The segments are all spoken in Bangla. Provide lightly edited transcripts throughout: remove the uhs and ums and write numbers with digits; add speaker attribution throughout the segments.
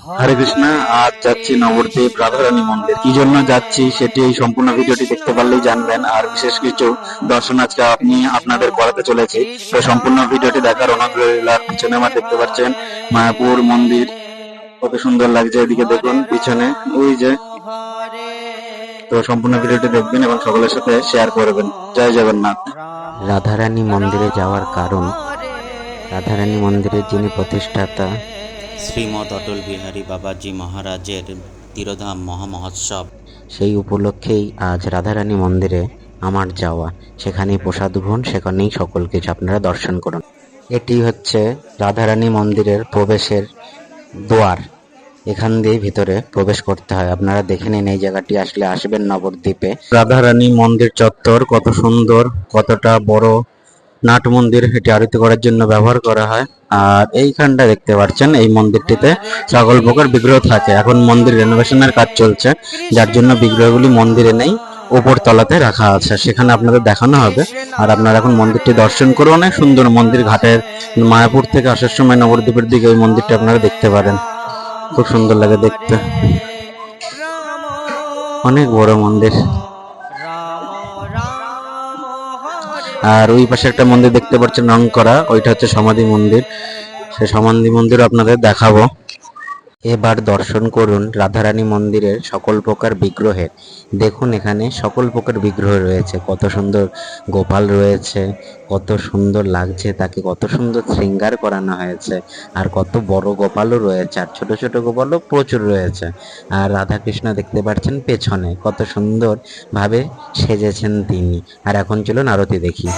Speaker 1: হরে কৃষ্ণ। আজ যাচ্ছি নবদ্বীপ রাধারানী মন্দির। কি জন্য যাচ্ছি সেটি এই সম্পূর্ণ ভিডিওটি দেখতে পারলেই জানবেন। আর বিশেষ কিছু দর্শন আজকে আপনাদের করাতে চলেছি। তো সম্পূর্ণ ভিডিওটি দেখার অনুগ্রহ রইল। আর পিছনে আমার দেখতে পাচ্ছেন মায়াপুর মন্দির, কত সুন্দর লাগছে। এদিকে দেখুন পিছনে ওই যে। তো সম্পূর্ণ ভিডিওটি দেখবেন এবং সকলের সাথে শেয়ার করবেন। জয় জগন্নাথ।
Speaker 2: রাধারানী মন্দিরে যাওয়ার কারণ, রাধারানী মন্দিরের যিনি প্রতিষ্ঠাতা
Speaker 3: শ্রীমৎ অটল বিহারী বাবাজি মহারাজের তিরোধাম মহামহোৎসব,
Speaker 2: সেই উপলক্ষেই আজ রাধারানী মন্দিরে আমার যাওয়া। সেখানেই প্রসাদ গ্রহণ, সেখানেই সকল কিছু আপনারা দর্শন করুন। এটি হচ্ছে রাধারানী মন্দিরের প্রবেশের দুয়ার। এখান দিয়ে ভিতরে প্রবেশ করতে হয়। আপনারা দেখে নিন, এই জায়গাটি আসলে আসবেন নবদ্বীপে।
Speaker 1: রাধারানী মন্দির চত্বর কত সুন্দর, কতটা বড় নাট মন্দির। এটি আরতি করার জন্য ব্যবহার করা হয়। আর এইখানটা দেখতে পাচ্ছেন, এই মন্দিরটিতে সকল প্রকার বিগ্রহ থাকে। এখন মন্দির রেনোভেশনের কাজ চলছে, যার জন্য বিগ্রহগুলি মন্দিরে নেই, উপর তলাতে রাখা আছে। সেখানে আপনাদের দেখানো হবে। আর আপনারা এখন মন্দিরটি দর্শন করে অনেক সুন্দর মন্দির। ঘাটের মায়াপুর থেকে আসার সময় নবদ্বীপের দিকে এই মন্দিরটি আপনারা দেখতে পারেন। খুব সুন্দর লাগে দেখতে, অনেক বড় মন্দির। আর ওই পাশে একটা মন্দির দেখতে পাচ্ছেন রং করা, ওইটা হচ্ছে সমাধি মন্দির। সেই সমাধি মন্দির আপনাদের দেখাবো।
Speaker 2: এবার দর্শন করুন রাধারানী মন্দিরের সকল প্রকার বিগ্রহের। দেখুন এখানে সকল প্রকার বিগ্রহ রয়েছে, কত সুন্দর গোপাল রয়েছে, কত সুন্দর লাগছে তাকে, কত সুন্দর শৃঙ্গার করানো হয়েছে। আর কত বড় গোপালও রয়েছে, আর ছোট ছোট গোপালও প্রচুর রয়েছে। আর রাধাকৃষ্ণ দেখতে পাচ্ছেন পেছনে, কত সুন্দর ভাবে সেজেছেন তিনি। আর এখন চলুন আরতি দেখি।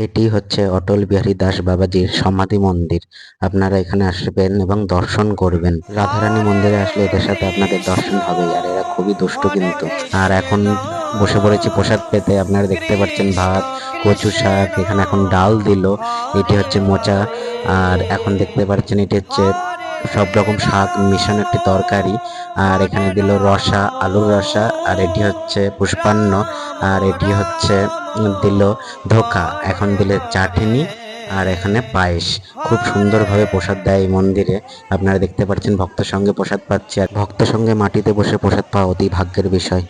Speaker 2: এটি হচ্ছে অটল বিহারী দাস বাবাজির সমাধি মন্দির। আপনারা এখানে আসবেন এবং দর্শন করবেন। রাধারানী মন্দিরে আসলে এদের সাথে আপনাদের দর্শন হবে। আর এরা খুবই দুষ্টু কিন্তু। আর এখন বসে পড়েছি প্রসাদ পেতে। আপনারা দেখতে পাচ্ছেন ভাত, কচু শাক, এখানে এখন ডাল দিল। এটি হচ্ছে মোচা। আর এখন দেখতে পাচ্ছেন এটি হচ্ছে সব রকম শাক মিশানো একটি তরকারি। আর এখানে দিল রসা, আলুর রসা। আর এটি হচ্ছে পুষ্পান্ন। আর এটি হচ্ছে দিল ধোকা। এখন দিলে চাটনি। আর এখানে পায়েস। খুব সুন্দরভাবে প্রসাদ দেয় এই মন্দিরে। আপনারা দেখতে পাচ্ছেন ভক্ত সঙ্গে প্রসাদ পাচ্ছে। আর ভক্ত সঙ্গে মাটিতে বসে প্রসাদ পাওয়া অতি ভাগ্যের বিষয়।